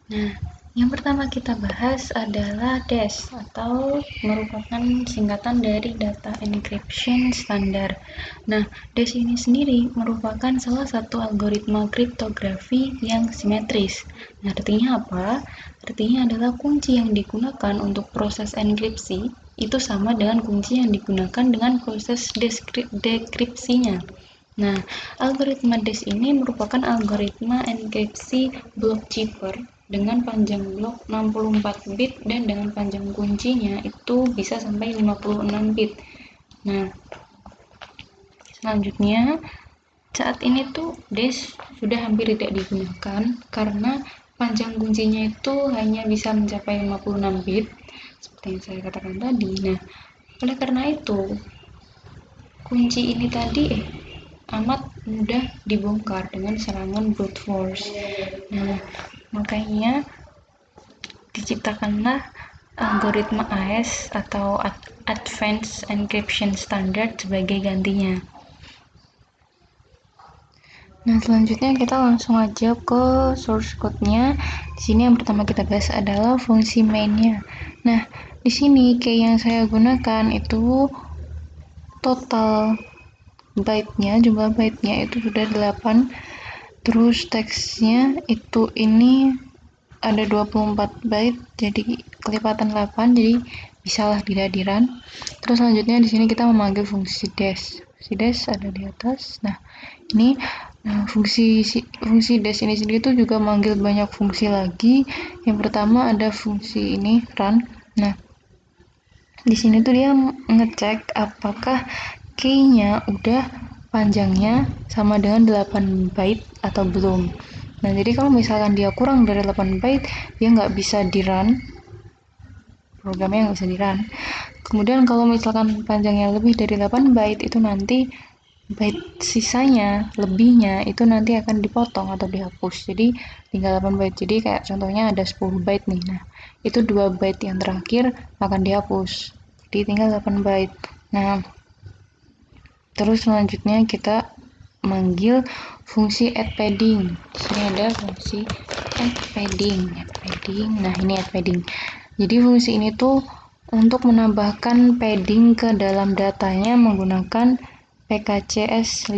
Nah, yang pertama kita bahas adalah DES atau merupakan singkatan dari Data Encryption Standard. Nah, DES ini sendiri merupakan salah satu algoritma kriptografi yang simetris. Nah, artinya apa? Artinya adalah kunci yang digunakan untuk proses enkripsi itu sama dengan kunci yang digunakan dengan proses dekripsinya. Nah, algoritma DES ini merupakan algoritma enkripsi block cipher dengan panjang blok 64 bit dan dengan panjang kuncinya itu bisa sampai 56 bit. Nah, selanjutnya saat ini tuh DES sudah hampir tidak digunakan karena panjang kuncinya itu hanya bisa mencapai 56 bit seperti yang saya katakan tadi. Nah, oleh karena itu kunci ini tadi amat mudah dibongkar dengan serangan brute force. Nah, makanya diciptakanlah algoritma AES atau Advanced Encryption Standard sebagai gantinya. Nah, selanjutnya kita langsung aja ke source code-nya. Di sini yang pertama kita bahas adalah fungsi main-nya. Nah, di sini key yang saya gunakan itu total byte-nya, jumlah byte-nya itu sudah 8. Terus teksnya itu ini ada 24 byte, jadi kelipatan 8, jadi bisalah diradiran. Terus selanjutnya di sini kita memanggil fungsi dash. Fungsi dash ada di atas. Nah, ini fungsi dash ini sendiri tuh juga manggil banyak fungsi lagi. Yang pertama ada fungsi ini run. Nah, di sini tuh dia ngecek apakah key-nya udah panjangnya sama dengan 8 byte atau belum. Nah, jadi kalau misalkan dia kurang dari 8 byte, dia nggak bisa di-run, programnya nggak bisa di-run. Kemudian kalau misalkan panjangnya lebih dari 8 byte, itu nanti byte sisanya, lebihnya, itu nanti akan dipotong atau dihapus. Jadi tinggal 8 byte. Jadi kayak contohnya ada 10 byte nih. Nah, itu 2 byte yang terakhir akan dihapus. Jadi tinggal 8 byte. Nah, terus selanjutnya kita manggil fungsi add padding. Di sini ada fungsi add padding. Nah, ini add padding. Jadi fungsi ini tuh untuk menambahkan padding ke dalam datanya menggunakan PKCS5.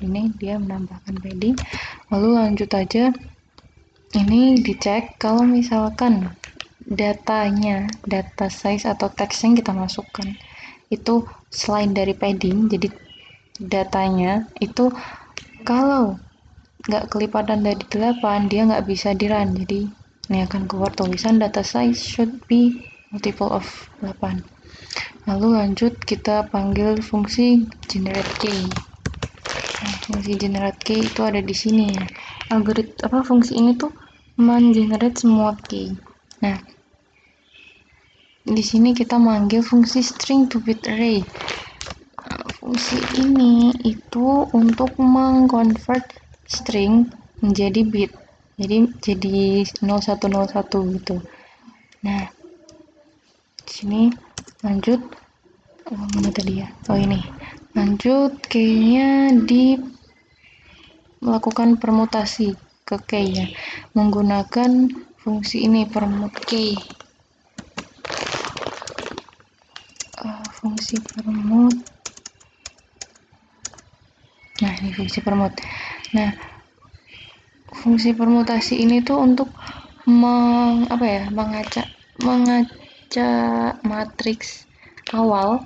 Ini dia menambahkan padding. Lalu lanjut aja. Ini dicek kalau misalkan datanya, data size atau teks yang kita masukkan itu selain dari padding, jadi datanya itu kalau nggak kelipatan dari 8, dia nggak bisa di-run. Jadi ini akan keluar tulisan data size should be multiple of 8. Lalu lanjut kita panggil fungsi generate key. Nah, fungsi generate key itu ada di sini ya. Fungsi ini tuh men-generate semua key. Nah, di sini kita manggil fungsi string to bit array. Fungsi ini itu untuk mengconvert string menjadi bit. Jadi 0101 gitu. Nah, di sini lanjut mana tadi ya? Oh, ini. Lanjut key-nya di melakukan permutasi ke key-nya menggunakan fungsi ini permut key. Fungsi permut. Nah, ini fungsi permut. Nah, fungsi permutasi ini tuh untuk mengacak matriks awal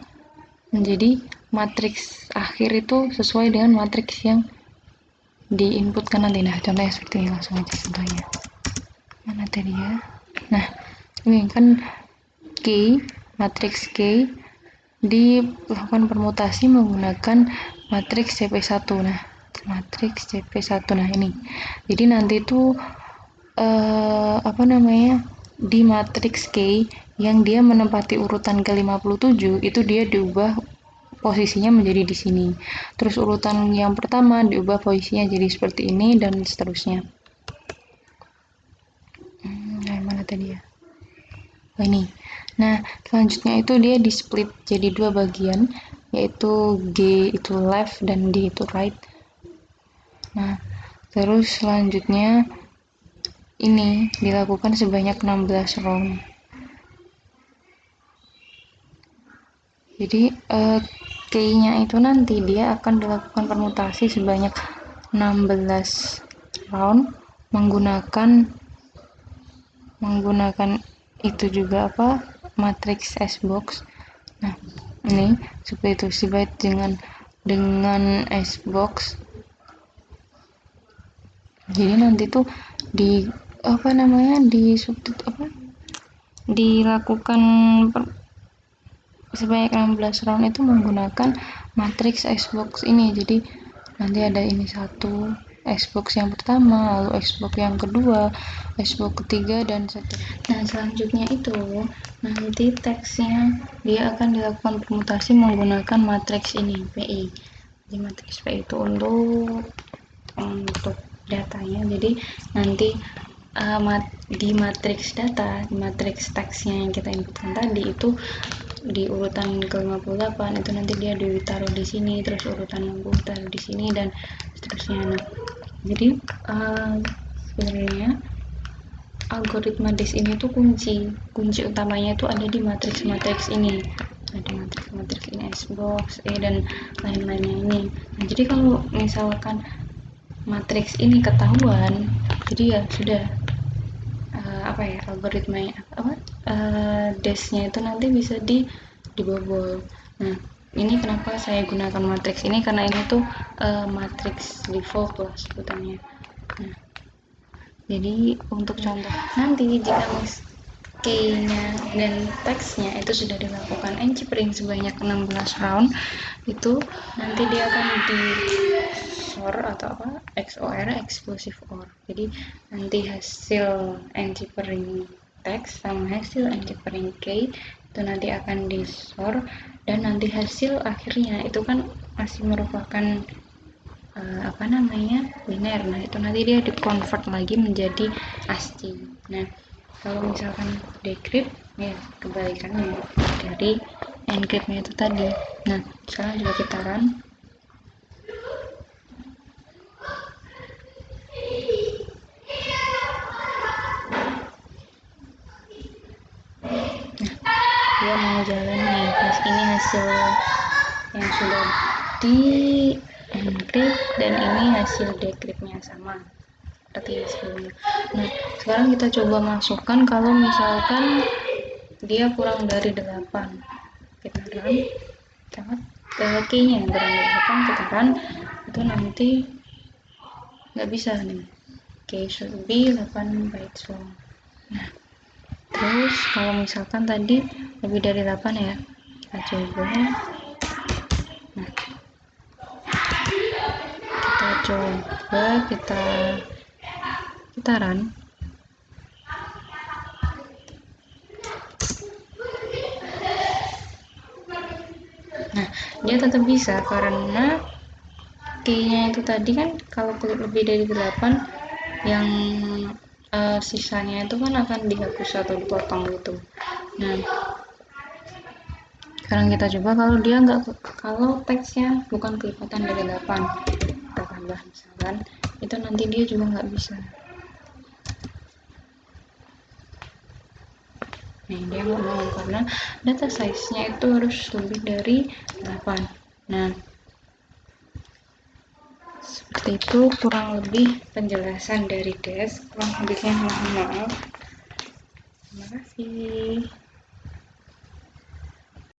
menjadi matriks akhir itu sesuai dengan matriks yang diinputkan nanti. Nah, contohnya seperti ini, langsung aja contohnya. Mana tadi ya? Nah, ini kan key, matriks key dilakukan permutasi menggunakan matriks CP1. Nah, matriks CP1. Nah, ini. Jadi nanti tuh di matriks key yang dia menempati urutan ke-57 itu dia diubah posisinya menjadi di sini. Terus urutan yang pertama diubah posisinya jadi seperti ini dan seterusnya. Nah, mana tadi ya? Oh, ini. Nah, selanjutnya itu dia di split jadi 2 bagian, yaitu G itu left dan D itu right. Nah, terus selanjutnya ini dilakukan sebanyak 16 round. Jadi key-nya itu nanti dia akan dilakukan permutasi sebanyak 16 round menggunakan itu juga matriks S-box. Nah, ini seperti itu sesuai dengan S-box. Jadi nanti tuh dilakukan sebanyak 16 round itu menggunakan matriks S-box ini. Jadi nanti ada ini satu S-box yang pertama, lalu S-box yang kedua, S-box ketiga, dan seterusnya. Nah, selanjutnya itu nanti teksnya dia akan dilakukan permutasi menggunakan matriks ini, PI. Jadi matriks PI itu untuk datanya. Jadi nanti di matriks data, di matriks teksnya yang kita inputkan tadi itu di urutan ke-58 itu nanti dia ditaruh di sini, terus urutan 60 taruh di sini, dan seterusnya. Nah, jadi sebenarnya algoritma DES ini tuh kunci utamanya itu ada di matriks ini. Ada matriks ini, S-box, dan lain-lainnya ini. Nah, jadi kalau misalkan matriks ini ketahuan, jadi ya sudah algoritma DES-nya itu nanti bisa dibobol. Nah, ini kenapa saya gunakan matriks ini, karena ini tuh matriks default lah sebutannya. Nah, jadi untuk contoh nanti jika key-nya dan teksnya itu sudah dilakukan encrypting sebanyak 16 round, itu nanti dia akan di XOR atau XOR, exclusive OR. Jadi nanti hasil encrypting teks sama hasil encrypting key itu nanti akan di XOR, dan nanti hasil akhirnya itu kan masih merupakan biner. Nah, itu nanti dia di-convert lagi menjadi ASCII. Nah, kalau misalkan decrypt ya kebalikannya dari encryptnya itu tadi. Nah, sekarang juga kita run. Dia mau jalan nih, ini hasil yang sudah di encrypt, dan ini hasil decryptnya sama seperti sebelumnya. Nah, sekarang kita coba masukkan kalau misalkan dia kurang dari 8. Kita run, key-nya yang kurang dari 8 kita run, itu nanti nggak bisa nih, key should be 8 bytes long. Nah, terus kalau misalkan tadi lebih dari 8 ya, kita coba. Nah, kita run. Nah, dia tetap bisa karena key-nya itu tadi kan kalau lebih dari 8 yang sisanya itu kan akan dihapus atau dipotong gitu. Nah, sekarang kita coba kalau teksnya bukan kelipatan dari 8, kita tambah misalkan, itu nanti dia juga nggak bisa. Nah, dia nggak mau karena data size-nya itu harus lebih dari 8. Nah, seperti itu kurang lebih penjelasan dari DES. Kurang lebihnya mohon maaf. Terima kasih.